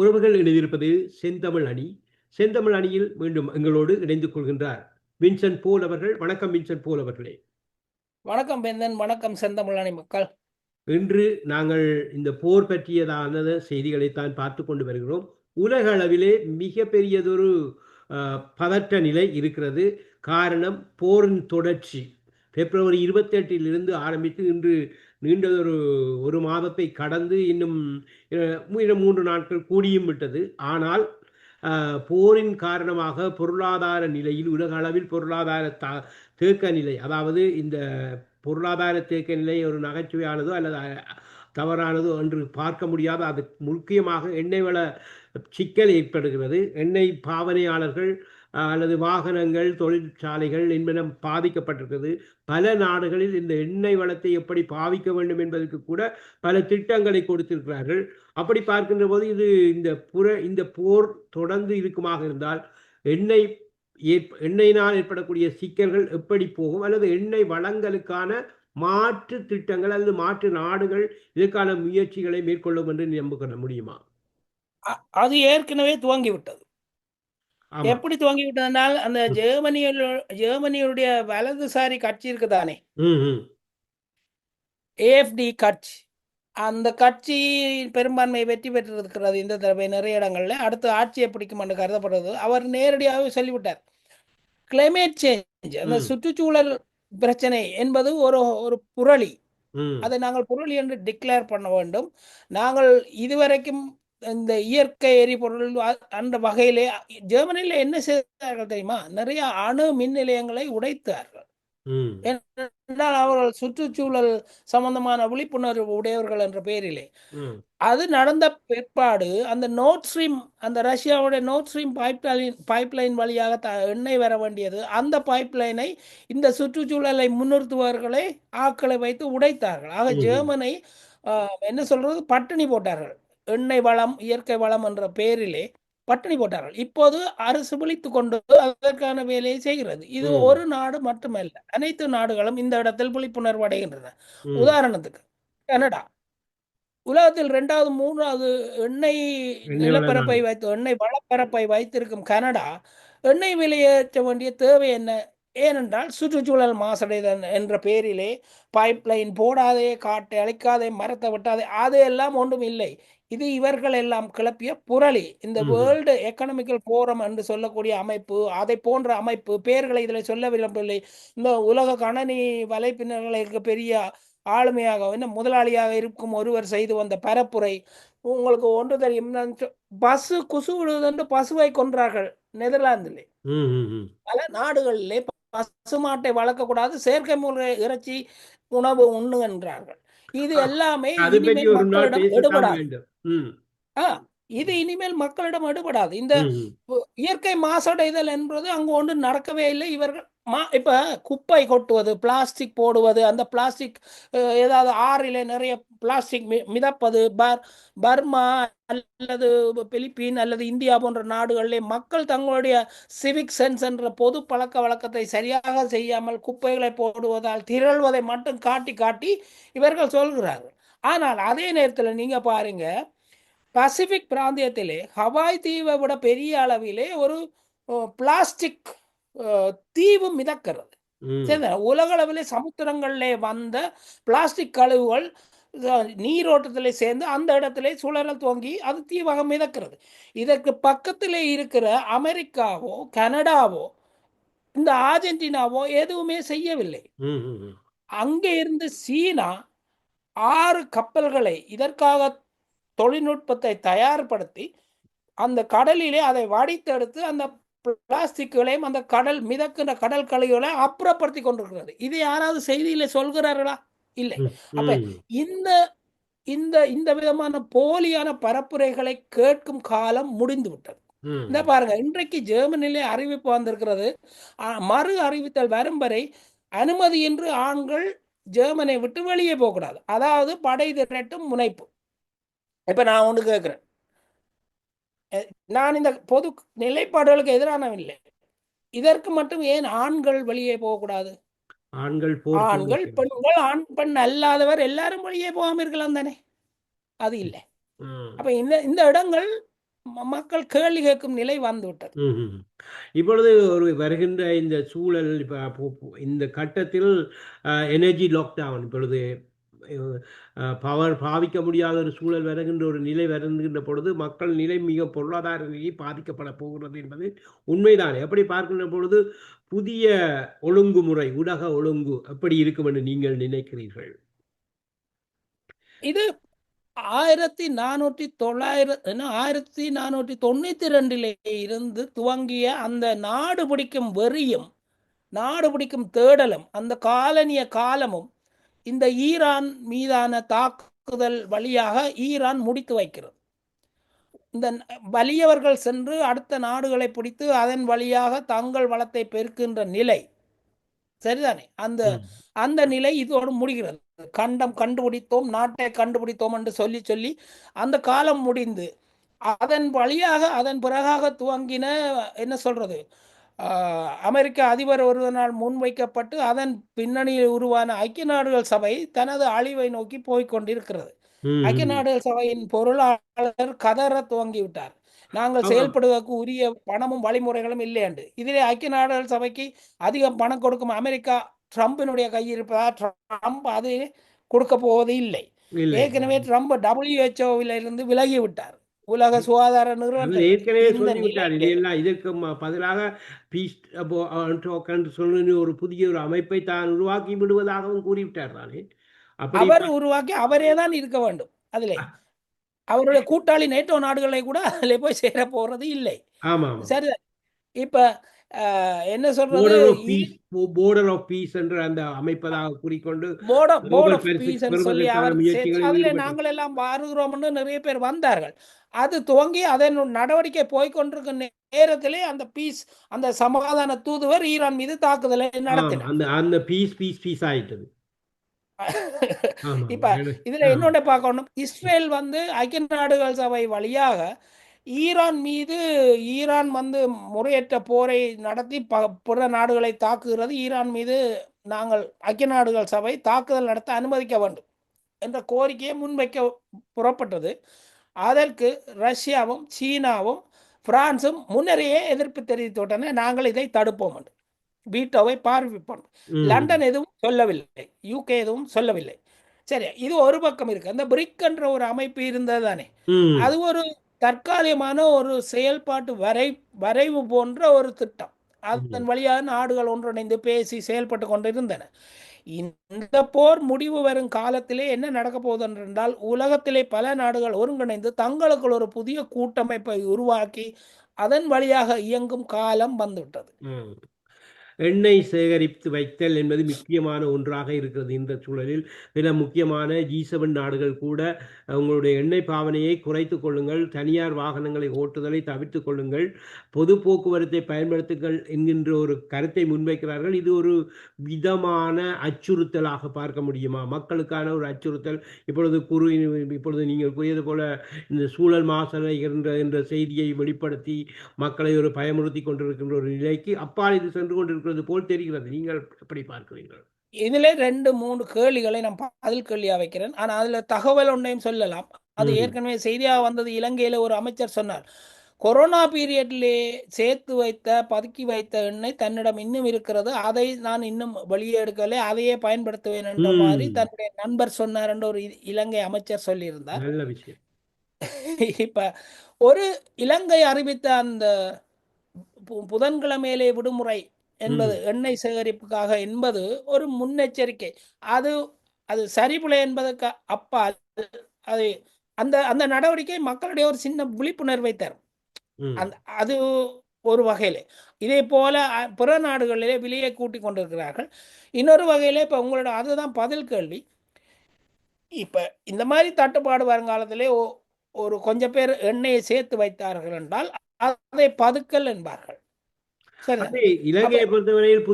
உறவுகள் எழுதியிருப்பது செந்தமிழ் அணி. செந்தமிழ் அணியில் மீண்டும் எங்களோடு இணைந்து கொள்கின்றார் வின்சென்ட் போல் அவர்கள். வணக்கம் வின்சென்ட் போல் அவர்களே. வணக்கம் பெந்தன், வணக்கம் செந்தமிழ் அணி மக்கள். இன்று நாங்கள் இந்த போர் பற்றியதான செய்திகளைத்தான் பார்த்து கொண்டு வருகிறோம். உலக அளவிலே மிக பெரியதொரு பதற்ற நிலை இருக்கிறது. காரணம் போரின் தொடர்ச்சி. பிப்ரவரி 28 ஆரம்பித்து இன்று நீண்டதொரு ஒரு மாதத்தை கடந்து இன்னும் 3 நாட்கள் கூடியும் விட்டது. ஆனால் போரின் காரணமாக பொருளாதார நிலையில் உலக அளவில் பொருளாதார தேக்க நிலை, அதாவது இந்த பொருளாதார தேக்க நிலை ஒரு நகைச்சுவையானதோ அல்லது தவறானதோ என்று பார்க்க முடியாத, அது முக்கியமாக எண்ணெய் வள சிக்கல் ஏற்படுகிறது. எண்ணெய் பாவனையாளர்கள் அல்லது வாகனங்கள், தொழிற்சாலைகள் என்பன பாதிக்கப்பட்டிருக்கிறது. பல நாடுகளில் இந்த எண்ணெய் வளத்தை எப்படி பாவிக்க வேண்டும் என்பதற்கு கூட பல திட்டங்களை கொடுத்திருக்கிறார்கள். அப்படி பார்க்கின்ற போது இந்த போர் தொடர்ந்து இருக்குமாக இருந்தால் எண்ணெயினால் ஏற்படக்கூடிய சிக்கல்கள் எப்படி போகும், அல்லது எண்ணெய் வளங்களுக்கான மாற்று திட்டங்கள் அல்லது மாற்று நாடுகள் இதற்கான முயற்சிகளை மேற்கொள்ளும் என்று நம்ப முடியுமா? அது ஏற்கனவே துவங்கிவிட்டது. எப்படி துவங்கிவிட்டதுனால், அந்த ஜெர்மனியுடைய வலதுசாரி கட்சி இருக்குதானே, ஏஎஃப்டி கட்சி, அந்த கட்சி பெரும்பான்மை வெற்றி பெற்றிருக்கிறது இந்த தடவை நிறைய இடங்கள்ல. அடுத்து ஆட்சியை பிடிக்கும் என்று கருதப்படுறது. அவர் நேரடியாகவே சொல்லிவிட்டார், கிளைமேட் சேஞ்ச், அந்த சுற்றுச்சூழல் பிரச்சனை என்பது ஒரு புரளி. அதை நாங்கள் புரளி என்று டிக்ளேர் பண்ண வேண்டும். நாங்கள் இதுவரைக்கும் இந்த இயற்கை எரிபொருள் அந்த வகையிலே ஜெர்மனியில என்ன செய்தார்கள் தெரியுமா? நிறைய அணு மின் நிலையங்களை உடைத்தார்கள். என்றால் அவர்கள் சுற்றுச்சூழல் சம்பந்தமான விழிப்புணர்வு உடையவர்கள் என்ற பெயரிலே. அது நடந்த பிற்பாடு அந்த அந்த ரஷ்யாவுடைய நோர்த் ஸ்ட்ரீம் பைப்லைன் வழியாக எண்ணெய் வர வேண்டியது, அந்த பைப்லைனை இந்த சுற்றுச்சூழலை முன்னிறுத்துவர்களை ஆட்களை வைத்து உடைத்தார்கள். ஆக ஜெர்மனை என்ன சொல்றது, பட்டினி போட்டார்கள். எண்ணெய் வளம், இயற்கை வளம் என்ற பெயரிலே பட்டினி போட்டார்கள். இப்போது அரசு விழித்து கொண்டு அதற்கான வேலையை செய்கிறது. இது ஒரு நாடு மட்டுமல்ல, அனைத்து நாடுகளும் இந்த இடத்தில் விழிப்புணர்வு அடைகின்றன. உதாரணத்துக்கு கனடா உலகத்தில் 2வது 3வது எண்ணெய் நிலப்பரப்பை எண்ணெய் வளப்பரப்பை வைத்திருக்கும் கனடா எண்ணெய் வெளியேற்ற வேண்டிய தேவை என்ன? ஏனென்றால் சுற்றுச்சூழல் மாசடைதல் என்ற பெயரிலே பைப்லைன் போடாதே, காட்டை அழிக்காதே, மரத்தை வெட்டாதே, அது எல்லாம் ஒன்றும் இல்லை. இது இவர்கள் எல்லாம் கிளப்பிய புரளி. இந்த வேர்ல்டு எக்கனாமிக்கல் ஃபோரம் என்று சொல்லக்கூடிய அமைப்பு, அதை போன்ற அமைப்பு, பெயர்களை இதில் சொல்ல விரும்பவில்லை. இந்த உலக கணனி வலைப்பின்னர்களுக்கு பெரிய ஆளுமையாக முதலாளியாக இருக்கும் ஒருவர் செய்து வந்த பரப்புரை, உங்களுக்கு ஒன்று தெரியும், பசு குசு விடுவதென்று பசுவை கொன்றார்கள் நெதர்லாந்திலே. ம், ம், ம். பல நாடுகளிலே பசுமாட்டை வளர்க்கக்கூடாது, செயற்கை முறை இறைச்சி உணவு உண்ணுகின்றார்கள். இது அ எல்லாமே அது பற்றி இனிமேல் ஒரு நாள் மக்களிடம் பேசத்தான் எடுபடாது. வேண்டும். ம். ஆ இது இனிமேல் மக்களிடம் எடுபடாது. இந்த ம், ம். இயற்கை மாசடைதல் என்பது அங்கு ஒன்றும் நடக்கவே இல்லை. இவர்கள் இப்ப குப்பை கொட்டுவது, பிளாஸ்டிக் போடுவது, அந்த பிளாஸ்டிக் ஏதாவது ஆறிலே நிறைய பிளாஸ்டிக் மிதப்பது, பர்மா அல்லது பிலிப்பீன் அல்லது இந்தியா போன்ற நாடுகளிலே மக்கள் தங்களுடைய சிவிக் சென்ஸ் என்ற பொது பழக்க வழக்கத்தை சரியாக செய்யாமல் குப்பைகளை போடுவதால் திரள்வதை மட்டும் காட்டி காட்டி இவர்கள் சொல்கிறார்கள். ஆனால் அதே நேரத்தில் நீங்க பாருங்க, பசிபிக் பிராந்தியத்திலே ஹவாய் தீவை விட பெரிய அளவிலே ஒரு பிளாஸ்டிக் தீவு மிதக்கிறது. ம். சரி, உலகளவிலே சமுத்திரங்களிலே வந்த பிளாஸ்டிக் கழிவுகள் நீரோட்டத்திலே சேர்ந்து அந்த இடத்திலே சுழல் துவங்கி அது தீவாக மிதக்கிறது. இதற்கு பக்கத்திலே இருக்கிற அமெரிக்காவோ கனடாவோ இந்த ஆர்ஜென்டினாவோ எதுவுமே செய்யவில்லை. ம், ம், ம். அங்கே இருந்து சீனா 6 கப்பல்களை இதற்காக தொழில்நுட்பத்தை தயார்படுத்தி அந்த கடலிலே அதை வடித்தெடுத்து அந்த பிளாஸ்டிக்குகளையும் அந்த கடல் மிதக்கின்ற கடல் கழிவுகளை அப்புறப்படுத்தி கொண்டிருக்கிறது. இது யாராவது செய்தியில சொல்கிறார்களா? இல்லை. ம், அப்ப ம், இந்த இந்த இந்த விதமான போலியான பரப்புரைகளை கேட்கும் காலம் முடிந்து விட்டது. இந்த ம். பாருங்க, இன்றைக்கு ஜெர்மனிலே அறிவிப்பு வந்திருக்கிறது. மறு அறிவித்தல் வரும் வரை அனுமதியின்றி ஆண்கள் ஜெர்மனை விட்டு வெளியே போகக்கூடாது. அதாவது படை திரட்டும் முனைப்பு. இப்ப நான் ஒன்று கேட்கிறேன். நான் இந்த பொது நிலைப்பாடுகளுக்கு எதிரானவில்லை. இதற்கு மட்டும் ஏன் ஆண்கள் வெளியே போகக்கூடாது? ஆண்கள் போர் ஆண்கள் தொழிலுக்கு. பெண்கள் ஆண் பெண் அல்லாதவர் எல்லாரும் வெளியே போகாம இருக்கலாம் தானே? அது இல்லை. ம். அப்ப இந்த இந்த இடங்கள் மக்கள் கேள்வி கேட்கும் நிலை வந்து விட்டது. ம்ஹ்ம். இப்பொழுது ஒரு வருகின்ற இந்த சூழல் இப்ப இந்த கட்டத்தில் எனர்ஜி லாக்டவுன் இப்பொழுது பவர் பாவிக்க முடியாத ஒரு சூழல் வருகின்ற ஒரு நிலை வருகின்ற பொழுது மக்கள் நிலை மிக பொருளாதார நிலை பாதிக்கப்பட போகிறது என்பது உண்மைதான். எப்படி பார்க்கின்ற பொழுது புதிய ஒழுங்குமுறை ஊடக ஒழுங்கு எப்படி இருக்கும் என்று நீங்கள் நினைக்கிறீர்கள்? இது 1492 இருந்து துவங்கிய அந்த நாடு பிடிக்கும் வெறியும் நாடு பிடிக்கும் தேடலும் அந்த காலனிய காலமும் இந்த ஈரான் மீதான தாக்குதல் வழியாக ஈரான் முடித்து வைக்கிறது. இந்த வலியவர்கள் சென்று அடுத்த நாடுகளை பிடித்து அதன் வழியாக தங்கள் வளத்தை பெருக்கின்ற நிலை சரிதானே? அந்த ம். அந்த நிலை இதோடு முடிகிறது. கண்டம் கண்டுபிடித்தோம், நாட்டை கண்டுபிடித்தோம் என்று சொல்லி சொல்லி அந்த காலம் முடிந்து அதன் வழியாக அதன் பிறகாக துவங்கின என்ன சொல்றது, அமெரிக்க அதிபர் ஒருவனால் முன்வைக்கப்பட்டு அதன் பின்னணியில் உருவான ஐக்கிய நாடுகள் சபை தனது அழிவை நோக்கி போய்கொண்டிருக்கிறது. ஐக்கிய ம். நாடுகள் சபையின் பொருளாளர் கதற துவங்கிவிட்டார். நாங்கள் ஆமாம். செயல்படுவதற்கு உரிய பணமும் வழிமுறைகளும் இல்லை என்று. இதிலே ஐக்கிய நாடுகள் சபைக்கு அதிகம் பணம் கொடுக்கும் அமெரிக்கா ட்ரம்பினுடைய கையிருப்பதா? ட்ரம்ப் அது கொடுக்க போவது இல்லை. இல்லை. ஏற்கனவே ட்ரம்ப் WHO இருந்து விலகி விட்டார், உலக சுகாதார அவர் நிறுவனத்திலிருந்து. ஏற்கனவே இந்த சொல்லிவிட்டார். நிலையிலே இதையெல்லாம் இதற்கு பதிலாக பீஸ் சொல்லி ஒரு புதிய ஒரு அமைப்பை தான் உருவாக்கி விடுவதாகவும் கூறிவிட்டார் தானே. அப்படி அவர் உருவாக்கி அவரே தான் இருக்க வேண்டும் அதிலே. அவருடைய கூட்டாளி நேட்டோ நாடுகளை கூட அதில் போய் சேர போறது இல்லை. ஆமாம். சரி, இப்ப என்ன சொல்றது, border of peace border of peace என்ற அந்த அமைப்பதாக கூறிக்கொண்டு போர்ட் நோபல் ஆஃப் பரிசு பீஸ் சொல்லி பெறுவதற்கான அவர் சேர்த்து முயற்சிகளில் அதில் ஈடுபட்டார். நாங்கள் எல்லாம் வருகிறோம்னு நிறைய பேர் வந்தார்கள். அது துவங்கி அதன் நடவடிக்கை போய்கொண்டிருக்கும் நேரத்திலே அந்த பீஸ் அந்த சமாதான தூதுவர் ஈரான் மீது தாக்குதலை நடத்தினார். அந்த அந்த பீஸ் ஆயிட்டது. ஆமாம். இப்ப இதுல ஆமாம். என்னோட பார்க்கணும், இஸ்ரேல் வந்து ஐக்கிய நாடுகள் சபை வழியாக ஈரான் மீது ஈரான் வந்து முறையற்ற போரை நடத்தி பிற நாடுகளை தாக்குகிறது. ஈரான் மீது நாங்கள் ஐக்கிய நாடுகள் சபை தாக்குதல் நடத்த அனுமதிக்க வேண்டும் என்ற கோரிக்கையை முன்வைக்க புறப்பட்டது. அதற்கு ரஷ்யாவும் சீனாவும் பிரான்சும் முன்னரே எதிர்ப்பு தெரிவித்துவிட்டன. நாங்கள் இதை தடுப்போம் என்று வீட்டோவை பார்வைப்போம். லண்டன் எதுவும் சொல்லவில்லை, UK எதுவும் சொல்லவில்லை. சரி, இது ஒரு பக்கம் இருக்கு. அந்த பிரிக் என்ற ஒரு அமைப்பு இருந்தது தானே, அது ஒரு தற்காலிகமான ஒரு செயல்பாட்டு வரைவு போன்ற ஒரு திட்டம். அதன் வழியாக நாடுகள் ஒன்றிணைந்து பேசி செயல்பட்டு கொண்டிருந்தன. இந்த போர் முடிவு வரும் காலத்திலே என்ன நடக்க போகுது என்றால், உலகத்திலே பல நாடுகள் ஒருங்கிணைந்து தங்களுக்குள் ஒரு புதிய கூட்டமைப்பை உருவாக்கி அதன் வழியாக இயங்கும் காலம் வந்துவிட்டது. ம். எண்ணெய் சேகரித்து வைத்தல் என்பது முக்கியமான ஒன்றாக இருக்கிறது இந்த சூழலில். சில முக்கியமான G7 நாடுகள் கூட உங்களுடைய எண்ணெய் பாவனையை குறைத்துக் கொள்ளுங்கள், தனியார் வாகனங்களை ஓட்டுதலை தவிர்த்துக் கொள்ளுங்கள், பொது போக்குவரத்தை பயன்படுத்துங்கள் என்கின்ற ஒரு கருத்தை முன்வைக்கிறார்கள். இது ஒரு விதமான அச்சுறுத்தலாக பார்க்க முடியுமா? மக்களுக்கான ஒரு அச்சுறுத்தல். இப்பொழுது நீங்கள் கூறியது போல இந்த சூழல் மாசடைகின்ற என்ற செய்தியை வெளிப்படுத்தி மக்களை ஒரு பயமுறுத்தி கொண்டிருக்கின்ற ஒரு நிலைக்கு அப்பால் இது சென்று கொண்டிருக்கிறது போல் தெரிகிறது. நீங்கள் எப்படி பார்க்கிறீர்கள்? இதிலே 2, 3 கேள்விகளை நான் பதில் கேள்வியா வைக்கிறேன். ஆனா அதுல தகவல் ஒன்றையும் சொல்லலாம். அது ம். ஏற்கனவே செய்தியா வந்தது. இலங்கையில ஒரு அமைச்சர் சொன்னார். கொரோனா பீரியட்லே சேர்த்து வைத்த, பதுக்கி வைத்த எண்ணெய் தன்னிடம் இன்னும் இருக்கிறது. அதை நான் இன்னும் வெளியே எடுக்கவில்லை. அதையே பயன்படுத்துவேன் என்ற மாரி ம். தன்னுடைய நண்பர் சொன்னார் என்று ஒரு இலங்கை அமைச்சர் சொல்லியிருந்தார். நல்ல விஷயம். இப்ப ஒரு இலங்கை அறிவித்த அந்த புதன்கிழமையிலே விடுமுறை என்பது ம். எண்ணெய் சேகரிப்புக்காக என்பது ஒரு முன்னெச்சரிக்கை. அது அது சரிபிழை என்பதற்கு அப்பால் அது அந்த அந்த நடவடிக்கை மக்களுடைய ஒரு சின்ன விழிப்புணர்வை தரும். ம். அந்த அது ஒரு வகையிலே. இதே போல பிற நாடுகளிலே விலையை கூட்டிக் கொண்டிருக்கிறார்கள். இன்னொரு வகையிலே இப்ப உங்களோட அதுதான் பதில் கேள்வி. இப்ப இந்த மாரி தட்டுப்பாடு வருங்காலத்திலே ஒரு கொஞ்சம் பேர் எண்ணெயை சேர்த்து வைத்தார்கள் என்றால், அதை பதுக்கல் என்பார்கள். அது சரிதானே? அப்ப இலங்கையை பொறுத்தவரையில்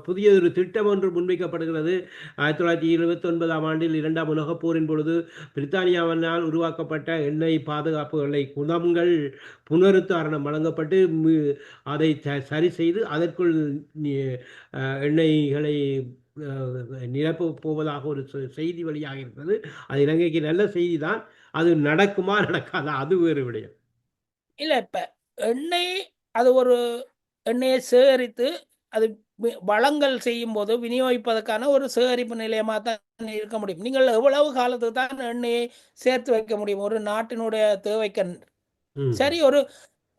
புதியதொரு திட்டம் ஒன்று முன்வைக்கப்படுகிறது. 1929ஆம் ஆண்டில் 2ஆம் உலகப் போரின் பொழுது பிரித்தானியாவினால் உருவாக்கப்பட்ட எண்ணெய் பாதுகாப்பு குழாம்கள் புனருத்தாரணம் வழங்கப்பட்டு அதை சரி செய்து அதற்குள் நி எண்ணெய்களை நிரப்பப் போவதாக ஒரு செய்தி வெளியாக இருக்கிறது. அது இலங்கைக்கு நல்ல செய்தி தான். அது நடக்குமா நடக்காதா அது வேறு விடயம். இல்ல இப்ப எண்ணெய் அது ஒரு எண்ணெயை சேகரித்து அது வளங்கள் செய்யும்போது விநியோகிப்பதற்கான ஒரு சேகரிப்பு நிலையமா தான் இருக்க முடியும். நீங்கள் எவ்வளவு காலத்துக்கு தான் எண்ணெயை சேர்த்து வைக்க முடியும்? ஒரு நாட்டினுடைய தேவைக்கு. ம். சரி, ஒரு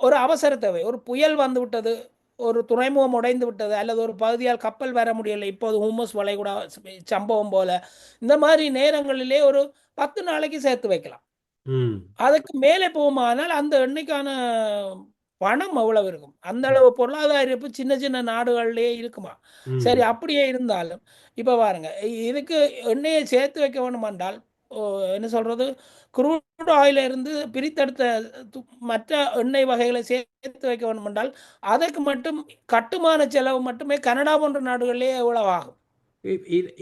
ஒரு அவசர தேவை. ஒரு புயல் வந்து விட்டது. ஒரு துறைமுகம் உடைந்து விட்டது. அல்லது ஒரு பகுதியால் கப்பல் வர முடியலை. இப்போது ஹூமஸ் வளைகுடா சம்பவம் போல. இந்த மாரி நேரங்களிலே ஒரு 10 நாளைக்கு சேர்த்து வைக்கலாம். ம். அதுக்கு மேலே போகுமானால் அந்த எண்ணெய்க்கான பணம் அவ்வளவு இருக்கும். அந்த அளவு பொருளாதார இருப்பு சின்ன சின்ன நாடுகள்லயே இருக்குமா? சரி, ம். அப்படியே இருந்தாலும் இப்ப பாருங்க, இதுக்கு எண்ணெயை சேர்த்து வைக்க வேண்டுமென்றால், ஓ என்ன சொல்றது? குரூட் ஆயில இருந்து பிரித்தெடுத்த து மற்ற எண்ணெய் வகைகளை சேர்த்து வைக்க வேண்டுமென்றால், அதற்கு மட்டும் கட்டுமான செலவு மட்டுமே கனடா போன்ற நாடுகளிலேயே எவ்வளவு ஆகும்?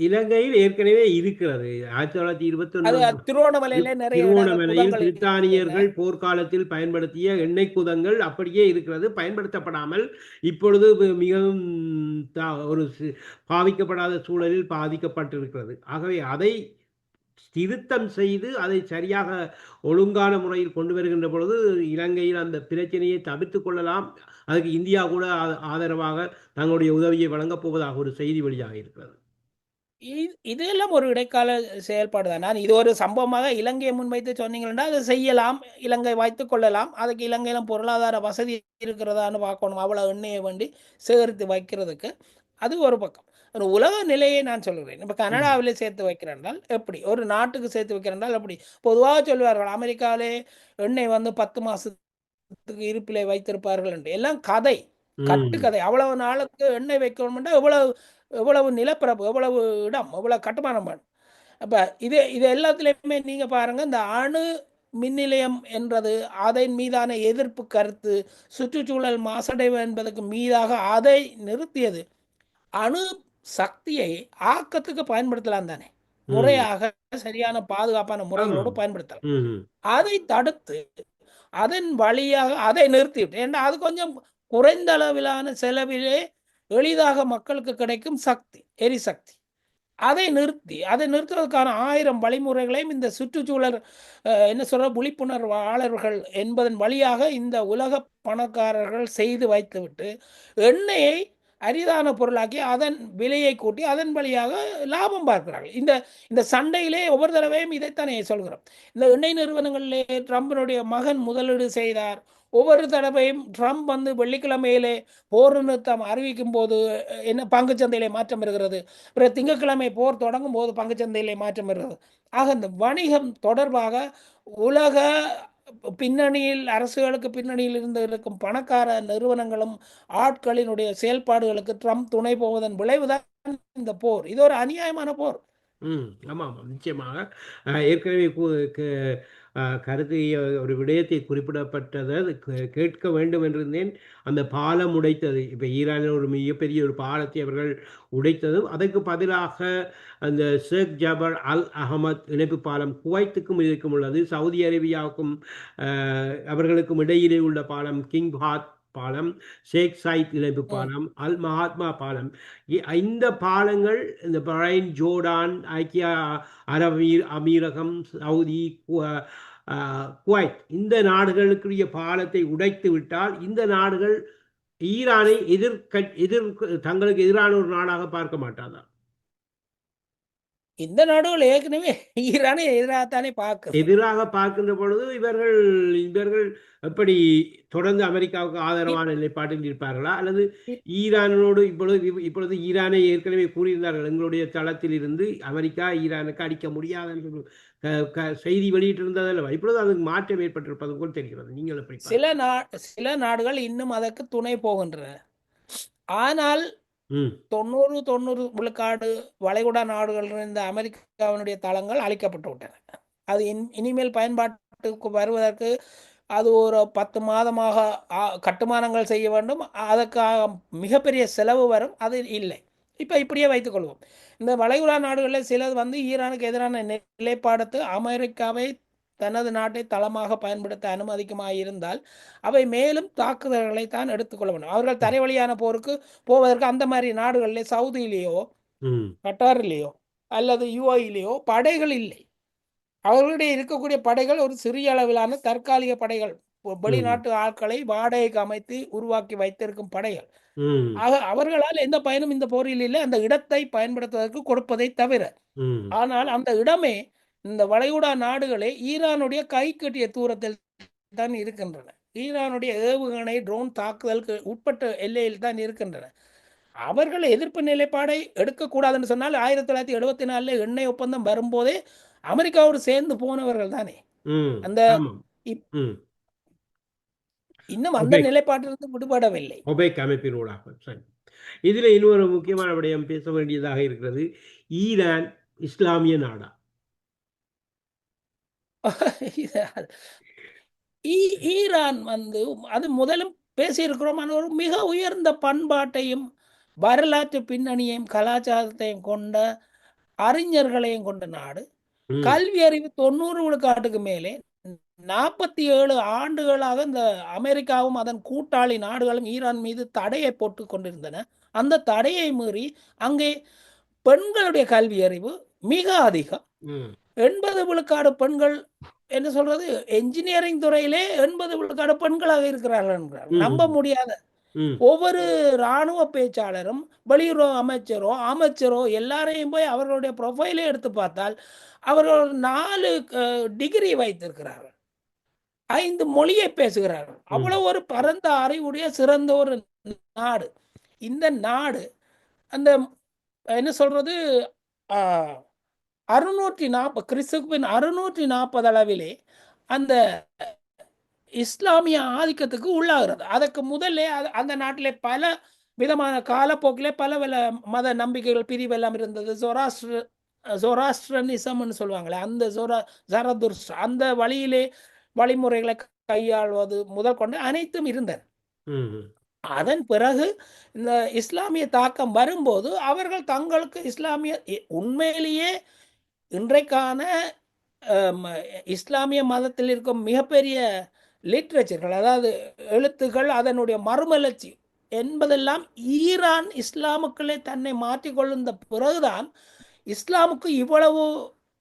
இலங்கையில் ஏற்கனவே இருக்கிறது. அது 1929 திருவோணமலையில நிறைய இடங்கள் திருவோணமலையில் குதங்கள் இருக்கின்றன. பிரித்தானியர்கள் போர்க்காலத்தில் பயன்படுத்திய எண்ணெய் குதங்கள் அப்படியே இருக்கிறது. பயன்படுத்தப்படாமல் இப்பொழுது மிகவும் ஒரு பாவிக்கப்படாத சூழலில் பாதிக்கப்பட்டிருக்கிறது. ஆகவே அதை திருத்தம் செய்து அதை சரியாக ஒழுங்கான முறையில் கொண்டு வருகின்ற பொழுது இலங்கையில் அந்த பிரச்சனையை தவிர்த்துக் கொள்ளலாம். அதுக்கு இந்தியா கூட ஆதரவாக தங்களுடைய உதவியை வழங்கப் போவதாக ஒரு செய்தி வெளியாக இருக்கிறது. இதெல்லாம் ஒரு இடைக்கால செயல்பாடு தான். நான் இது ஒரு சம்பவமாக இலங்கையை முன்வைத்து சொன்னீங்கன்னா, அதை செய்யலாம். இலங்கை வைத்துக் கொள்ளலாம். அதுக்கு இலங்கையில பொருளாதார வசதி இருக்கிறதான்னு பார்க்கணும். அவ்வளவு எண்ணெயை வேண்டி சேகரித்து வைக்கிறதுக்கு. அது ஒரு பக்கம். ஒரு உலக நிலையை நான் சொல்கிறேன். இப்ப ம். கனடாவிலே சேர்த்து வைக்கிறேன்றால் எப்படி? ஒரு நாட்டுக்கு சேர்த்து வைக்கிறேன்றால் எப்படி? பொதுவாக சொல்வார்கள், அமெரிக்காவிலே எண்ணெய் வந்து 10 மாசத்துக்கு இருப்பிலே வைத்திருப்பார்கள் என்று. எல்லாம் கதை. ம். கட்டுக்கதை. அவ்வளவு நாளுக்கு எண்ணெய் வைக்கணும்னா எவ்வளவு எவ்வளவு நிலப்பரப்பு, எவ்வளவு இடம், எவ்வளவு கட்டுமானம் வேணும். அப்ப இது எல்லாத்துலயுமே நீங்க பாருங்க, இந்த அணு மின் நிலையம் என்றது அதன் மீதான எதிர்ப்பு கருத்து, சுற்றுச்சூழல் மாசடைவு என்பதற்கு மீதாக அதை நிறுத்தியது. அணு சக்தியை ஆக்கத்துக்கு பயன்படுத்தலாம் தானே. ம். முறையாக சரியான பாதுகாப்பான முறைகளோடு ஆமாம். பயன்படுத்தலாம். ம். அதை தடுத்து அதன் வழியாக அதை நிறுத்திவிட்டு, ஏன்னா அது கொஞ்சம் குறைந்த அளவிலான செலவிலே எளிதாக மக்களுக்கு கிடைக்கும் சக்தி, எரிசக்தி. அதை நிறுத்துவதற்கான 1000 வழிமுறைகளையும் இந்த சுற்றுச்சூழல் என்ன சொல்ற விழிப்புணர்வாளர்கள் என்பதன் வழியாக இந்த உலக பணக்காரர்கள் செய்து வைத்துவிட்டு, எண்ணெயை அரிதான பொருளாக்கி அதன் விலையை கூட்டி அதன் வழியாக லாபம் பார்க்கிறார்கள். இந்த இந்த சண்டையிலே ஒவ்வொரு தடவையும் இதைத்தானே சொல்கிறோம். இந்த எண்ணெய் நிறுவனங்களிலே ட்ரம்பினுடைய மகன் முதலீடு செய்தார். ஒவ்வொரு தடவையும் ட்ரம்ப் வந்து வெள்ளிக்கிழமையிலே போர் நிறுத்தம் அறிவிக்கும் போது என்ன பங்குச்சந்தையிலே மாற்றம் வருகிறது. பிறகு திங்கட்கிழமை போர் தொடங்கும் போது பங்குச்சந்தையிலே மாற்றம் வருகிறது. ஆக இந்த வணிகம் தொடர்பாக உலக பின்னணியில் அரசுகளுக்கு பின்னணியில் இருந்து இருக்கும் பணக்கார நிறுவனங்களும் ஆட்களினுடைய செயல்பாடுகளுக்கு ட்ரம்ப் துணை போவதன் விளைவுதான் இந்த போர். இது ஒரு அநியாயமான போர். ஆமாம், ஆமாம். நிச்சயமாக. ஏற்கனவே கருத்து ஒரு விடயத்தை குறிப்பிடப்பட்டதை அது கேட்க வேண்டும் என்றிருந்தேன். அந்த பாலம் உடைத்தது, இப்போ ஈரானில் ஒரு மிகப்பெரிய ஒரு பாலத்தை அவர்கள் உடைத்ததும், அதற்கு பதிலாக அந்த ஷேக் ஜபர் அல் அஹமத் இணைப்பு பாலம் குவைத்துக்கும் இதற்கும் உள்ளது. சவுதி அரேபியாவுக்கும் அவர்களுக்கும் இடையிலே உள்ள பாலம் கிங் பாத் பாலம், ஷேக் சைத் இணைப்பு பாலம், அல் மகாத்மா பாலம். இந்த பாலங்கள் இந்த பஹ்ரைன், ஜோர்டான், ஐக்கிய அரபு அமீரகம், சவுதி, குவைத் இந்த நாடுகளுக்குரிய பாலத்தை உடைத்து விட்டால் இந்த நாடுகள் ஈரானை தங்களுக்கு எதிரான ஒரு நாடாக பார்க்க மாட்டாதா? இந்த நாடுகள் ஏற்கனவே ஈரானை எதிராகத்தானே பார்க்குது. எதிராக பார்க்கின்ற பொழுது இவர்கள் இவர்கள் எப்படி தொடர்ந்து அமெரிக்காவுக்கு ஆதரவான நிலைப்பாட்டில் இருப்பார்களா, அல்லது ஈரானோடு இப்பொழுது ஈரானை ஏற்கனவே கூறியிருந்தார்கள், எங்களுடைய தளத்தில் இருந்து அமெரிக்கா ஈரானுக்கு அடிக்க முடியாது என்று செய்தி வெளியிட்டிருந்தது அல்லவா? இப்பொழுது அதுக்கு மாற்றம் ஏற்பட்டிருப்பது போல் தெரிகிறது. நீங்கள் எப்படி? சில நாடுகள் இன்னும் அதற்கு துணை போகின்றன. ஆனால் 90 விழுக்காடு வளைகுடா நாடுகளில் இந்த அமெரிக்காவினுடைய தளங்கள் அழிக்கப்பட்டு விட்டன. அது இனிமேல் பயன்பாட்டுக்கு வருவதற்கு அது ஒரு 10 மாதமாக கட்டுமானங்கள் செய்ய வேண்டும். அதற்காக மிகப்பெரிய செலவு வரும். அது இல்லை. இப்போ இப்படியே வைத்துக்கொள்வோம். இந்த வளைகுடா நாடுகளில் சிலர் வந்து ஈரானுக்கு எதிரான நிலைப்பாடு அமெரிக்காவை தனது நாட்டை தளமாக பயன்படுத்த அனுமதிக்குமாயிருந்தால் அவை மேலும் தாக்குதல்களை தான் எடுத்துக்கொள்ள வேண்டும். அவர்கள் தரைவழியான போருக்கு போவதற்கு அந்த மாதிரி நாடுகளிலே சவுதியிலேயோ கட்டாரிலேயோ அல்லது யுஏஇலேயோ படைகள் இல்லை. அவர்களுடைய இருக்கக்கூடிய படைகள் ஒரு சிறிய அளவிலான தற்காலிக படைகள், வெளிநாட்டு ஆட்களை வாடகைக்கு அமைத்து உருவாக்கி வைத்திருக்கும் படைகள். ஆக அவர்களால் எந்த பயனும் இந்த போரில் இல்லை, அந்த இடத்தை பயன்படுத்துவதற்கு கொடுப்பதை தவிர. ஆனால் அந்த இடமே இந்த வளைகுடா நாடுகளே ஈரானுடைய கை கட்டிய தூரத்தில் தான் இருக்கின்றன. ஈரானுடைய ஏவுகணை ட்ரோன் தாக்குதலுக்கு உட்பட்ட எல்லையில் தான் இருக்கின்றன. அவர்கள் எதிர்ப்பு நிலைப்பாடை எடுக்கக்கூடாதுன்னு சொன்னால் 1974 எண்ணெய் ஒப்பந்தம் வரும்போதே அமெரிக்காவோடு சேர்ந்து போனவர்கள் தானே. அந்த இன்னும் அந்த நிலைப்பாட்டிலிருந்து விடுபடவில்லை. ஒபேக் அமைப்பினூடாக. சரி, இதில் இன்னொரு முக்கியமான விடயம் பேச வேண்டியதாக இருக்கிறது. ஈரான் இஸ்லாமிய நாடா? ஈரான் வந்து அது முதலும் பேசியிருக்கிறோம், ஒரு மிக உயர்ந்த பண்பாட்டையும் வரலாற்று பின்னணியையும் கலாச்சாரத்தையும் கொண்ட அறிஞர்களையும் கொண்ட நாடு. கல்வி அறிவு 90 விழுக்காட்டுக்கு மேலே. 47 ஆண்டுகளாக இந்த அமெரிக்காவும் அதன் கூட்டாளி நாடுகளும் ஈரான் மீது தடையை போட்டு கொண்டிருந்தன. அந்த தடையை மீறி அங்கே பெண்களுடைய கல்வி அறிவு மிக அதிகம். 80 விழுக்காடு பெண்கள், என்ன சொல்றது, என்ஜினியரிங் துறையிலே 80 விழுக்காடு பெண்களாக இருக்கிறார்கள் என்கிறார். நம்ப முடியாத. ஒவ்வொரு இராணுவ பேச்சாளரும் வெளியுறவு அமைச்சரோ எல்லாரையும் போய் அவர்களுடைய ப்ரொஃபைலே எடுத்து பார்த்தால் அவர்கள் 4 டிகிரி வைத்திருக்கிறார்கள், 5 மொழியை பேசுகிறார்கள். அவ்வளவு ஒரு பரந்த அறிவுடைய சிறந்த ஒரு நாடு இந்த நாடு. அந்த என்ன சொல்றது, 640 கிறிஸ்துக்கு பின் 640 அளவிலே அந்த இஸ்லாமிய ஆதிக்கத்துக்கு உள்ளாகிறது. அதற்கு முதல்ல அந்த நாட்டிலே பல விதமான காலப்போக்கிலே பல மத நம்பிக்கைகள் பிரிவெல்லாம் இருந்தது. ஜொராஸ்ட்ரனிசம்னு சொல்லுவாங்களே, அந்த ஜரதுர்ஸ்ட்ரா அந்த வழிமுறைகளை கையாள்வது முதல் கொண்டு அனைத்தும் இருந்தன. அதன் பிறகு இந்த இஸ்லாமிய தாக்கம் வரும்போது அவர்கள் தங்களுக்கு இஸ்லாமிய உண்மையிலேயே இன்றைக்கான இஸ்லாமிய மதத்தில் இருக்கும் மிகப்பெரிய லிட்ரேச்சர்கள், அதாவது எழுத்துக்கள், அதனுடைய மறுமலர்ச்சி என்பதெல்லாம் ஈரான் இஸ்லாமுக்களே தன்னை மாற்றிக்கொள்ளுந்த பிறகுதான் இஸ்லாமுக்கு இவ்வளவு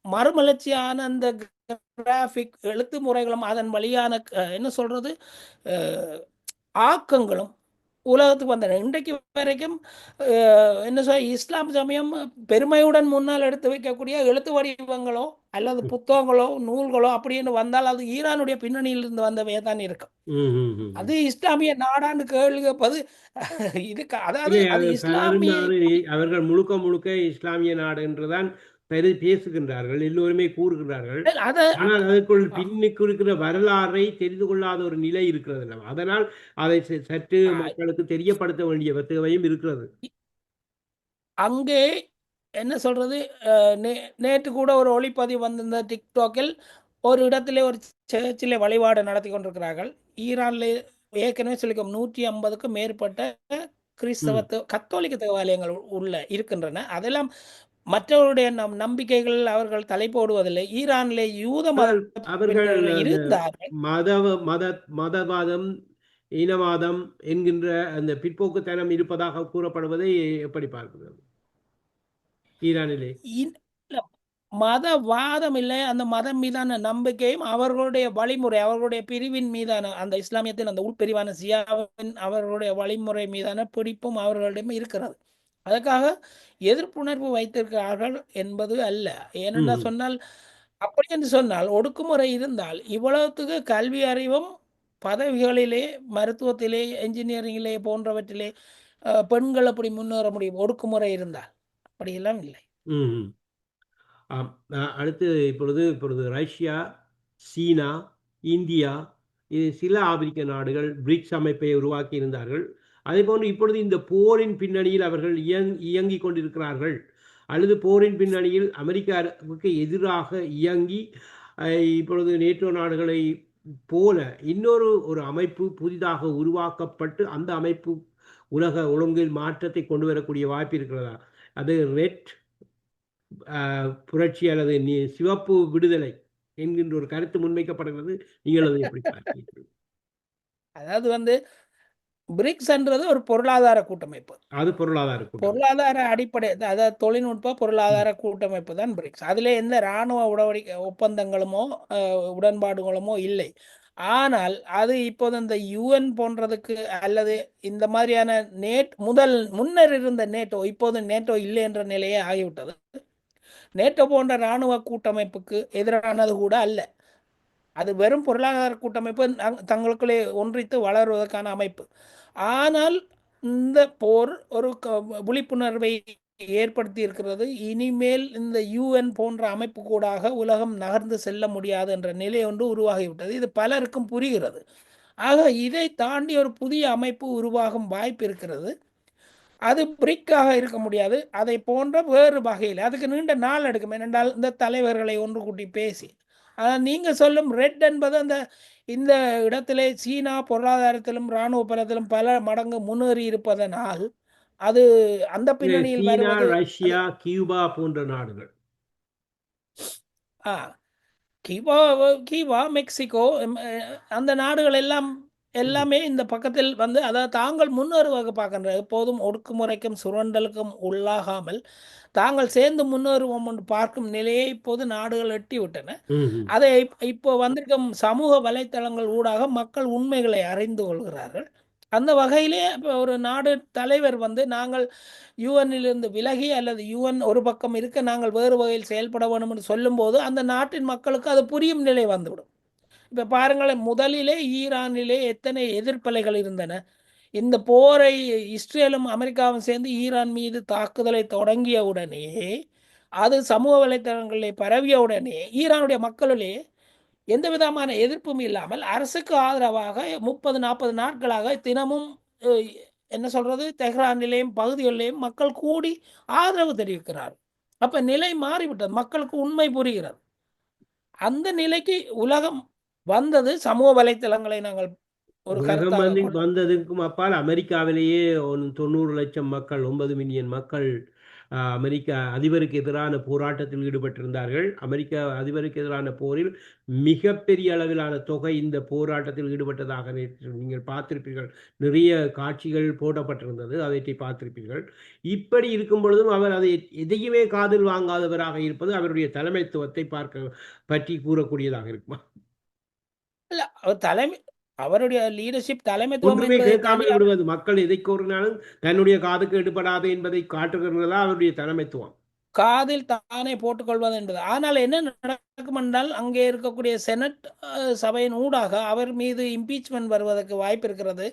மறுமலர்ச்சியான அந்த கிராஃபிக் எழுத்து முறைகளும் அதன் வழியான என்ன சொல்றது ஆக்கங்களும் உலகத்துக்கு வந்தன. இன்றைக்கு வரைக்கும் என்ன சொல் இஸ்லாம் சமயம் பெருமையுடன் முன்னால் எடுத்து வைக்கக்கூடிய எழுத்து வடிவங்களோ அல்லது புத்தகங்களோ நூல்களோ அப்படின்னு வந்தால் அது ஈரானுடைய பின்னணியிலிருந்து வந்தவையே தான் இருக்கும். அது இஸ்லாமிய நாடான்னு கேள்வி கேட்பது இதுக்கு அதாவது இல்லை, அது பலரும் இஸ்லாமிய அவர்கள் முழுக்க முழுக்க இஸ்லாமிய நாடு என்றுதான் பேசுகின்றார்கள், எல்லோருமே கூறுகிறார்கள். அத ஆனால் அதற்குள் பின்னுக்கு இருக்கிற வரலாறை தெரிந்து கொள்ளாத ஒரு நிலை இருக்கிறது அல்லவா? அதனால் அதை சற்று மக்களுக்கு தெரியப்படுத்த வேண்டிய தேவையும் இருக்கிறது. அங்கே என்ன சொல்றது நேற்று கூட ஒரு ஒளிப்பதிவு வந்திருந்த டிக்டாக்கில் ஒரு இடத்திலே ஒரு சேர்ச்சிலே வழிபாடு நடத்தி கொண்டிருக்கிறார்கள். ஈரானில் ஏற்கனவே சொல்லிக்கோம் 150க்கும் மேற்பட்ட கிறிஸ்தவ கத்தோலிக்க தேவாலயங்கள் உள்ள இருக்கின்றன. அதெல்லாம் மற்றவருடைய நம்பிக்கைகள் அவர்கள் தலை போடுவதில்லை. ஈரானிலே யூத அவர்கள் மத இருந்தார்கள். மதவாதம், இனவாதம் என்கின்ற அந்த பிற்போக்குத்தனம் இருப்பதாக கூறப்படுவதை எப்படி பார்க்கிறது ஈரானிலே? மதவாதம் இல்லை, அந்த மதம் மீதான நம்பிக்கையும் அவர்களுடைய வழிமுறை, அவர்களுடைய பிரிவின் மீதான அந்த இஸ்லாமியத்தின் அந்த உள்பிரிவான சியாவின் அவர்களுடைய வழிமுறை மீதான பிடிப்பும் அவர்களிடம் இருக்கிறது. அதற்காக எதிர்ப்புணர்வு வைத்திருக்கிறார்கள் என்பது அல்ல. ஏனென்றா சொன்னால் அப்படி என்று சொன்னால் ஒடுக்குமுறை இருந்தால் இவ்வளவுத்துக்கு கல்வி அறிவும் பதவிகளிலே மருத்துவத்திலே என்ஜினியரிங்கிலே போன்றவற்றிலே பெண்கள் அப்படி முன்னேற முடியும் ஒடுக்குமுறை இருந்தால். அப்படியெல்லாம் இல்லை. அடுத்து இப்பொழுது ரஷ்யா, சீனா, இந்தியா, இது சில ஆப்பிரிக்க நாடுகள் பிரிக்ஸ் அமைப்பை உருவாக்கி இருந்தார்கள். அதே போன்று இப்பொழுது இந்த போரின் பின்னணியில் அவர்கள் இயங்கிக் கொண்டிருக்கிறார்கள், அல்லது போரின் பின்னணியில் அமெரிக்காவுக்கு எதிராக இயங்கி இப்பொழுது நேட்டோ நாடுகளை போல ஒரு அமைப்பு புதிதாக உருவாக்கப்பட்டு அந்த அமைப்பு உலக ஒழுங்கில் மாற்றத்தை கொண்டு வரக்கூடிய வாய்ப்பு இருக்கிறதா? அது ரெட் புரட்சி அல்லது சிவப்பு விடுதலை என்கின்ற ஒரு கருத்து முன்வைக்கப்படுகிறது. நீங்கள் அதை எப்படி பார்க்கிறீர்கள்? அதாவது பிரிக்ஸ்ன்றது ஒரு பொருளாதார கூட்டமைப்பு. அது பொருளாதார அடிப்படை, அதாவது தொழில்நுட்ப பொருளாதார கூட்டமைப்பு தான் பிரிக்ஸ். அதில் எந்த இராணுவ ஒப்பந்தங்களுமோ உடன்பாடுகளுமோ இல்லை. ஆனால் அது இப்போது இந்த யுஎன் போன்றதுக்கு அல்லது இந்த மாதிரியான முன்னர் இருந்த நேட்டோ, இப்போது நேட்டோ இல்லை என்ற நிலையே ஆகிவிட்டது. நேட்டோ போன்ற இராணுவ கூட்டமைப்புக்கு எதிரானது கூட அல்ல. அது வெறும் பொருளாதார கூட்டமைப்பு, தங்களுக்குள்ளே ஒன்றித்து வளருவதற்கான அமைப்பு. ஆனால் இந்த போர் ஒரு விழிப்புணர்வை ஏற்படுத்தி இருக்கிறது. இனிமேல் இந்த யுஎன் போன்ற அமைப்பு கூடாக உலகம் நகர்ந்து செல்ல முடியாது என்ற நிலை ஒன்று உருவாகிவிட்டது. இது பலருக்கும் புரிகிறது. ஆக இதை தாண்டி ஒரு புதிய அமைப்பு உருவாகும் வாய்ப்பு இருக்கிறது. அது பிரிக்காக இருக்க முடியாது, அதை போன்ற வேறு வகையில் அதுக்கு நீண்ட நாள் எடுக்கும். ஏனென்றால் இந்த தலைவர்களை ஒன்று கூட்டி பேசி, ஆனால் நீங்கள் சொல்லும் ரெட் என்பது இந்த இடத்திலே சீனா பொருளாதாரத்திலும் இராணுவ பலத்திலும் பல மடங்கு முன்னேறி இருப்பதனால் அது அந்த பின்னணியில் வருவது. ரஷ்யா, கியூபா போன்ற நாடுகள், கியூபா, மெக்சிகோ, அந்த நாடுகள் எல்லாமே இந்த பக்கத்தில் அதாவது தாங்கள் முன்னேறுவாக பார்க்கின்ற, எப்போதும் ஒடுக்குமுறைக்கும் சுரண்டலுக்கும் உள்ளாகாமல் தாங்கள் சேர்ந்து முன்னேறுவோம் என்று பார்க்கும் நிலையை இப்போது நாடுகள் எட்டி விட்டன. அதை இப்போ வந்திருக்கும் சமூக வலைத்தளங்கள் ஊடாக மக்கள் உண்மைகளை அறிந்து கொள்கிறார்கள். அந்த வகையிலே இப்போ ஒரு நாடு தலைவர் நாங்கள் யுஎன்னிலிருந்து விலகி அல்லது யுஎன் ஒரு பக்கம் இருக்க நாங்கள் வேறு வகையில் செயல்பட வேண்டும் என்று சொல்லும்போது அந்த நாட்டின் மக்களுக்கு அது புரியும் நிலை வந்துவிடும். இப்போ பாருங்களேன், முதலிலே ஈரானிலே எத்தனை எதிர்ப்பலைகள் இருந்தன. இந்த போரை இஸ்ரேலும் அமெரிக்காவும் சேர்ந்து ஈரான் மீது தாக்குதலை தொடங்கிய உடனே, அது சமூக வலைத்தளங்களிலே பரவிய உடனே ஈரானுடைய மக்களிலே எந்த விதமான எதிர்ப்பும் இல்லாமல் அரசுக்கு ஆதரவாக 30-40 நாட்களாக தினமும் என்ன சொல்றது தெஹ்ரானிலேயும் பகுதிகளிலேயும் மக்கள் கூடி ஆதரவு தெரிவிக்கிறார். அப்ப நிலை மாறிவிட்டது, மக்களுக்கு உண்மை புரிகிறது. அந்த நிலைக்கு உலகம் வந்தது சமூக வலைத்தளங்களை நாங்கள் ஒரு வந்ததுக்கும் அப்பால் அமெரிக்காவிலேயே 90 லட்சம் மக்கள், 9 மில்லியன் மக்கள் அமெரிக்க அதிபருக்கு எதிரான போராட்டத்தில் ஈடுபட்டிருந்தார்கள். அமெரிக்க அதிபருக்கு எதிரான போரில் மிகப்பெரிய அளவிலான தொகை இந்த போராட்டத்தில் ஈடுபட்டதாக நீங்கள் பார்த்திருப்பீர்கள். நிறைய காட்சிகள் போடப்பட்டிருந்தது, அதை பார்த்திருப்பீர்கள். இப்படி இருக்கும் பொழுதும் அவர் அதை எதையுமே காதில் வாங்காதவராக இருப்பது அவருடைய தலைமைத்துவத்தை பற்றி கூறக்கூடியதாக இருக்குமா? இல்ல, அவர் அவருடைய லீடர்ஷிப் தலைமைத்துவம் ஒன்றுமே என்பதை தாண்டி கேட்காமல் விடுவது, மக்கள் எதை கூறினாலும் தன்னுடைய காதுக்கு எடுபடாது என்பதை காட்டுகிறதா அவருடைய தலைமைத்துவம். காதில் தானே போட்டுக்கொள்வது என்பது. ஆனால் என்ன நடக்கும் என்றால் அங்கே இருக்கக்கூடிய செனட் சபையின் ஊடாக அவர் மீது இம்பீச்மெண்ட் வருவதற்கு வாய்ப்பு இருக்கிறது.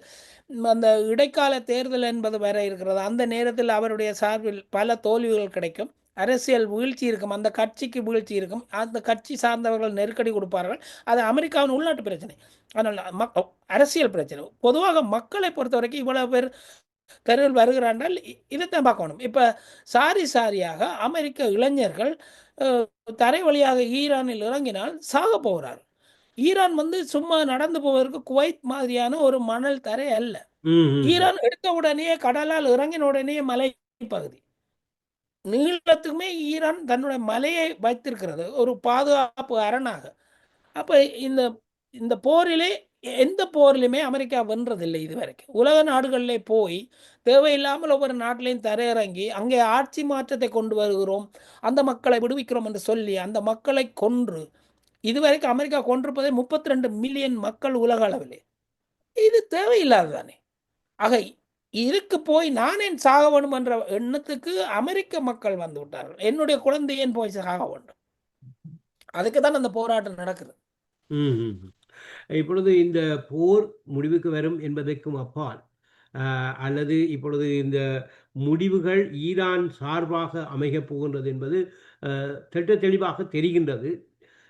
அந்த இடைக்கால தேர்தல் என்பது வேற இருக்கிறது. அந்த நேரத்தில் அவருடைய சார்பில் பல தோல்விகள் கிடைக்கும். அரசியல் வீழ்ச்சி இருக்கும். அந்த கட்சிக்கு வீழ்ச்சி இருக்கும். அந்த கட்சி சார்ந்தவர்கள் நெருக்கடி கொடுப்பார்கள். அது அமெரிக்காவின் உள்நாட்டு பிரச்சனை. ஆனால் அரசியல் பிரச்சனை. பொதுவாக மக்களை பொறுத்த வரைக்கும் இவ்வளவு பேர் தெருவில் வருகிறார்கள். இதைத்தான் பார்க்கணும். இப்போ சாரியாக அமெரிக்க இளைஞர்கள் தரை வழியாக ஈரானில் இறங்கினால் சாக போகிறார். ஈரான் சும்மா நடந்து போவதற்கு குவைத் மாதிரியான ஒரு மணல் தரை அல்ல. ஈரான் எடுத்த உடனே கடலால் இறங்கின உடனே மலை பகுதி நீளத்துக்குமே ஈரான் தன்னுடைய மலையை வைத்திருக்கிறது ஒரு பாதுகாப்பு அரணாக. அப்ப இந்த இந்த போரிலே எந்த போரிலுமே அமெரிக்கா வென்றதில்லை இதுவரைக்கும். உலக நாடுகளிலே போய் தேவையில்லாமல் ஒவ்வொரு நாட்டிலையும் தரையிறங்கி அங்கே ஆட்சி மாற்றத்தை கொண்டு வருகிறோம், அந்த மக்களை விடுவிக்கிறோம் என்று சொல்லி அந்த மக்களை கொன்று இதுவரைக்கும் அமெரிக்கா கொண்டிருப்பதே 32 மில்லியன் மக்கள் உலக அளவிலே. இது தேவையில்லாது தானே. ஆக இதுக்கு போய் நான் ஏன் சாக வேண்டும் என்ற எண்ணத்துக்கு அமெரிக்க மக்கள் வந்து விட்டார்கள். என்னுடைய குழந்தை ஏன் போய் சாக வேண்டும்? அதுக்கு தான் அந்த போராட்டம் நடக்குது. இப்பொழுது இந்த போர் முடிவுக்கு வரும் என்பதற்கும் அப்பால் அல்லது இப்பொழுது இந்த முடிவுகள் ஈரான் சார்பாக அமையப் போகின்றது என்பது திட்ட தெளிவாக தெரிகின்றது.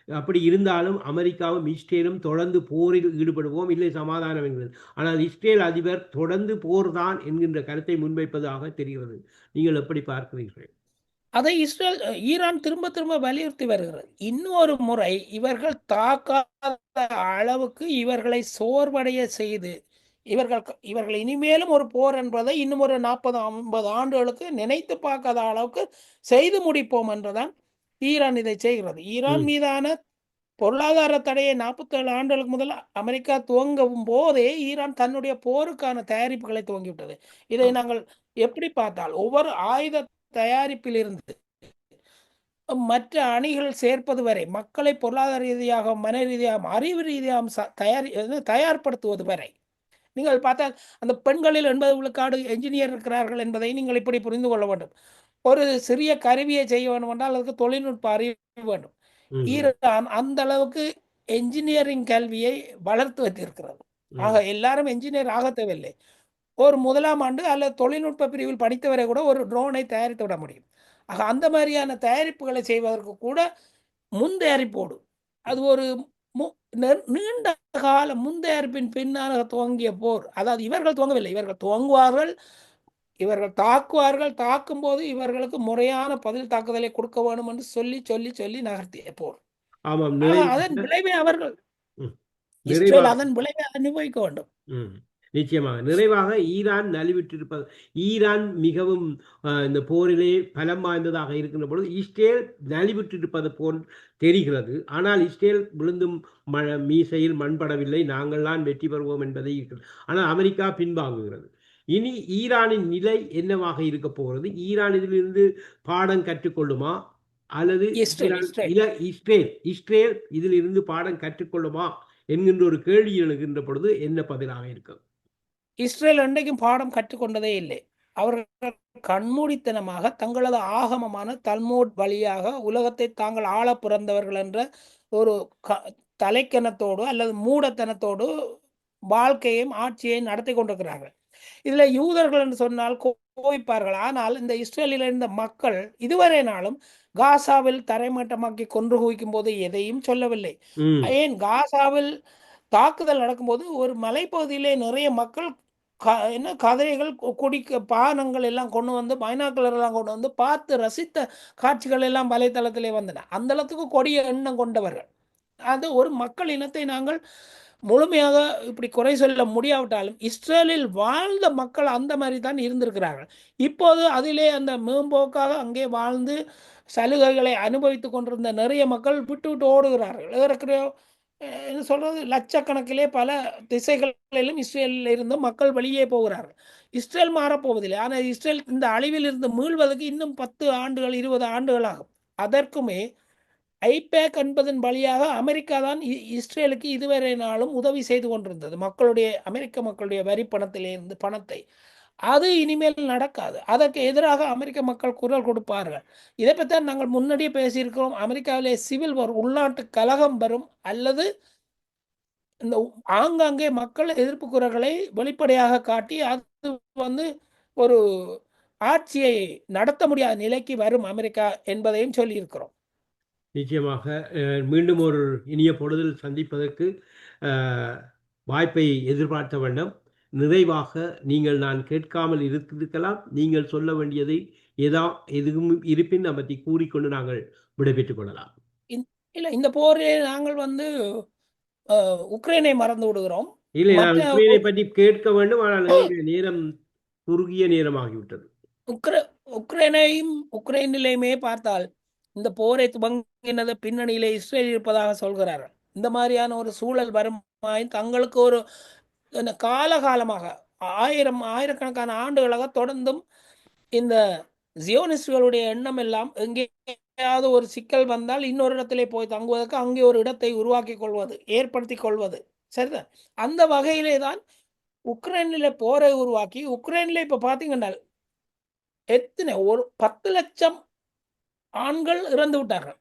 அப்படி இருந்தாலும் அமெரிக்காவும் இஸ்ரேலும் தொடர்ந்து போரில் ஈடுபடுவோம், இல்லை சமாதானம் என்கிறது. ஆனால் இஸ்ரேல் அதிபர் தொடர்ந்து போர் தான் என்கின்ற கருத்தை முன்வைப்பதாக தெரிகிறது. நீங்கள் எப்படி பார்க்கிறீர்கள்? அதை ஈரான் திரும்ப திரும்ப வலியுறுத்தி வருகிறது. இன்னொரு முறை இவர்கள் தாக்காத அளவுக்கு இவர்களை சோர்வடைய செய்து இவர்கள் இனிமேலும் ஒரு போர் என்பதை இன்னும் ஒரு 40-50 ஆண்டுகளுக்கு நினைத்து பார்க்காத அளவுக்கு செய்து முடிப்போம் என்றுதான் ஈரான் இதை செய்கிறது. ஈரான் மீதான பொருளாதார தடையை 47 ஆண்டுகளுக்கு முதல் அமெரிக்கா துவங்கும் போதே ஈரான் தன்னுடைய போருக்கான தயாரிப்புகளை துவங்கிவிட்டது. இதை நாங்கள் எப்படி பார்த்தால் ஒவ்வொரு ஆயுத தயாரிப்பிலிருந்து மற்ற அணிகள் சேர்ப்பது வரை மக்களை பொருளாதார ரீதியாக, மன ரீதியாக, அறிவு ரீதியாக தயார்படுத்துவது வரை நீங்கள் பார்த்தால் அந்த பெண்களில் 80 விழுக்காடு என்ஜினியர் இருக்கிறார்கள் என்பதை நீங்கள் இப்படி புரிந்து கொள்ள வேண்டும். ஒரு சிறிய கருவியை செய்ய வேண்டும் என்றால் அதுக்கு தொழில்நுட்ப அறிவு வேண்டும். ஈரான் அந்த அளவுக்கு என்ஜினியரிங் கல்வியை வளர்த்து வைத்திருக்கிறது. ஆக எல்லாரும் என்ஜினியர் ஆக தேவையில்லை. ஒரு 1ஆம் ஆண்டு அல்லது தொழில்நுட்ப பிரிவில் படித்தவரை கூட ஒரு ட்ரோனை தயாரித்து விட முடியும். ஆக அந்த மாதிரியான தயாரிப்புகளை செய்வதற்கு கூட முன் தயாரிப்போடு அது ஒரு நீண்ட கால முன்தயாரிப்பின் பின்னாக துவங்கிய போர். அதாவது இவர்கள் துவங்கவில்லை, இவர்கள் துவங்குவார்கள், இவர்கள் தாக்குவார்கள், தாக்கும் போது இவர்களுக்கு முறையான பதில் தாக்குதலை கொடுக்க வேண்டும் என்று சொல்லி சொல்லி சொல்லி நகர்த்திய போர். அதன் விளைவை அவர்கள் இஸ்ரேல் அதன் விளைவை அனுபவிக்க வேண்டும். நிச்சயமாக நிறைவாக ஈரான் நலிவிட்டிருப்பது, ஈரான் மிகவும் இந்த போரிலே பலம் வாய்ந்ததாக இருக்கின்ற பொழுது இஸ்ரேல் நலிவிட்டிருப்பது போல் தெரிகிறது. ஆனால் இஸ்ரேல் விழுந்தும் மீசையில் மண்படவில்லை, நாங்கள்தான் வெற்றி பெறுவோம் என்பதை இருக்கிறது. ஆனால் அமெரிக்கா பின்வாங்குகிறது. இனி ஈரானின் நிலை என்னவாக இருக்க போகிறது? ஈரான் இதிலிருந்து பாடம் கற்றுக்கொள்ளுமா அல்லது இஸ்ரேல் இதில் இருந்து பாடம் கற்றுக்கொள்ளுமா என்கின்ற ஒரு கேள்வி எழுகின்ற பொழுது என்ன பதிலாக இருக்கும்? இஸ்ரேல் என்றைக்கும் பாடம் கற்றுக்கொண்டதே இல்லை. அவர்கள் கண்மூடித்தனமாக தங்களது ஆகமமான தல்மூட் வழியாக உலகத்தை தாங்கள் ஆள பிறந்தவர்கள் என்ற ஒரு தலைக்கணத்தோடு அல்லது மூடத்தனத்தோடு வாழ்க்கையையும் ஆட்சியையும் நடத்தி கொண்டிருக்கிறார்கள். இதுல யூதர்கள் என்று சொன்னால் கோவிப்பார்கள். ஆனால் இந்த இஸ்ரேலில் இருந்த மக்கள் இதுவரை நாளும் காசாவில் தரைமட்டமாக்கி கொன்று குவிக்கும் போது எதையும் சொல்லவில்லை. ஏன் காசாவில் தாக்குதல் நடக்கும்போது ஒரு மலைப்பகுதியிலே நிறைய மக்கள் என்ன கதைகள் குடிக்க பானங்கள் எல்லாம் கொண்டு வந்து பைனாக்குலர் எல்லாம் கொண்டு வந்து பார்த்து ரசித்த காட்சிகள் எல்லாம் வலைத்தளத்திலே வந்தன. அந்த அளவுக்கு கொடிய எண்ணம் கொண்டவர்கள். அது ஒரு மக்கள் இனத்தை நாங்கள் முழுமையாக இப்படி குறை சொல்ல முடியாவிட்டாலும் இஸ்ரேலில் வாழ்ந்த மக்கள் அந்த மாதிரி தான் இருந்திருக்கிறார்கள். இப்போது அதிலே அந்த மேம்போக்காக அங்கே வாழ்ந்து சலுகைகளை அனுபவித்து கொண்டிருந்த நிறைய மக்கள் விட்டு விட்டு ஓடுகிறார்கள். ஏற்கனவே என்ன சொல்றது, லட்சக்கணக்கிலே பல திசைகளிலும் இஸ்ரேலில் இருந்து மக்கள் வெளியே போகிறார்கள். இஸ்ரேல் மாறப்போவதில்லை. ஆனால் இஸ்ரேல் இந்த அழிவில் இருந்து மீள்வதற்கு இன்னும் 10 ஆண்டுகள் 20 ஆண்டுகள் ஆகும். அதற்குமே ஐபேக் என்பதன் வழியாக அமெரிக்கா தான் இஸ்ரேலுக்கு இதுவரை நாளும் உதவி செய்து கொண்டிருந்தது. அமெரிக்க மக்களுடைய வரி பணத்திலிருந்து பணத்தை. அது இனிமேல் நடக்காது. அதற்கு எதிராக அமெரிக்க மக்கள் குரல் கொடுப்பார்கள். இதை பற்றி தான் நாங்கள் முன்னாடியே பேசியிருக்கிறோம். அமெரிக்காவிலே சிவில் வார், உள்நாட்டு கலகம் வரும், அல்லது இந்த ஆங்காங்கே மக்கள் எதிர்ப்பு குரல்களை வெளிப்படையாக காட்டி அது வந்து ஒரு ஆட்சியை நடத்த முடியாத நிலைக்கு வரும் அமெரிக்கா என்பதையும் சொல்லியிருக்கிறோம். நிச்சயமாக மீண்டும் ஒரு இனிய பொழுதில் சந்திப்பதற்கு வாய்ப்பை எதிர்பார்த்த வண்ணம் நிறைவாக நீங்கள் நான் கேட்காமல் இருக்கலாம், நீங்கள் சொல்ல வேண்டியதை எதுவும் இருப்பின் அதை பற்றி கூறிக்கொண்டு நாங்கள் விடைபெற்றுக் கொள்ளலாம். இல்லை, இந்த போரில் நாங்கள் வந்து உக்ரைனை மறந்து விடுகிறோம். இல்லை, நான் உக்ரைனை பற்றி கேட்க வேண்டும், ஆனால் எங்களுடைய நேரம் குறுகிய நேரமாகிவிட்டது. உக்ரைனிலேயுமே பார்த்தால் இந்த போரை துவங்கினது பின்னணியிலே இஸ்ரேல் இருப்பதாக சொல்கிறார்கள். இந்த மாதிரியான ஒரு சூழல் வருமாய் தங்களுக்கு ஒரு காலகாலமாக ஆயிரக்கணக்கான ஆண்டுகளாக தொடர்ந்தும் இந்த ஜியோனிஸ்டுகளுடைய எண்ணம் எல்லாம் எங்கேயாவது ஒரு சிக்கல் வந்தால் இன்னொரு இடத்திலே போய் தங்குவதற்கு அங்கே ஒரு இடத்தை உருவாக்கி கொள்வது, ஏற்படுத்தி கொள்வது. சரிதான். அந்த வகையிலே தான் உக்ரைனில் போரை உருவாக்கி, உக்ரைனில் இப்போ பார்த்தீங்கன்னா எத்தனை ஒரு 10 லட்சம் ஆண்கள் இறந்து விட்டார்கள்.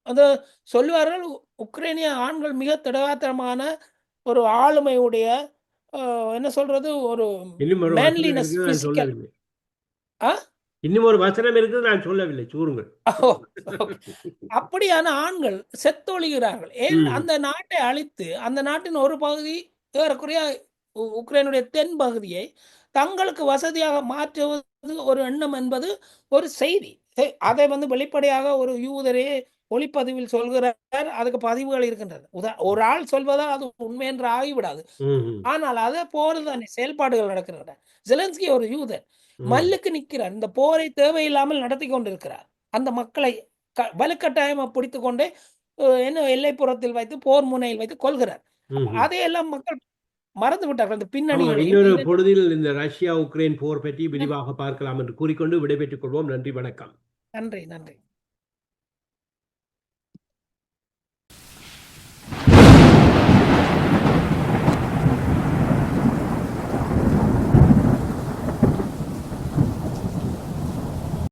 அது சொல்லுவார்கள், உக்ரைனிய ஆண்கள் மிக திடகாத்திரமான ஒரு ஆளுமையுடைய என்ன சொல்றது, ஒரு மேன்லினஸ், பிசிக்கல். இன்னும் ஒரு வசனம் இருக்குது, நான் சொல்லவில்லை, கூறுங்கள். அப்படியான ஆண்கள் செத்தொழிகிறார்கள். ஏன் அந்த நாட்டை அழித்து அந்த நாட்டின் ஒரு பகுதி ஏறக்குறைய உக்ரைனுடைய தென் பகுதியை தங்களுக்கு வசதியாக மாற்றுவது ஒரு எண்ணம் என்பது ஒரு செய்தி. அதை வந்து வெளிப்படையாக ஒரு யூதரே ஒளிப்பதிவில் சொல்கிறார். அதுக்கு பதிவுகள் இருக்கின்றது. ஒரு ஆள் சொல்வதால் அது உண்மை என்று ஆகிவிடாது. ஆனால் அதே போலதானே செயல்பாடுகள் நடக்கின்றன. ஜெலன்ஸ்கி ஒரு யூதர், மல்லுக்கு நிற்கிறார். இந்த போரை தேவையில்லாமல் நடத்தி கொண்டிருக்கிறார். அந்த மக்களை வலுக்கட்டாயமாக பிடித்து கொண்டே என்ன எல்லைப்புறத்தில் வைத்து போர் முனையில் வைத்து கொள்கிறார். அதையெல்லாம் மக்கள் மறந்து விட்டார்கள். அந்த பின்னணி இன்னொரு பொழுதில் இந்த ரஷ்யா உக்ரைன் போர் பற்றி விரிவாக பார்க்கலாம் என்று கூறிக்கொண்டு விடைபெற்றுக் கொள்வோம். நன்றி, வணக்கம். நன்றி.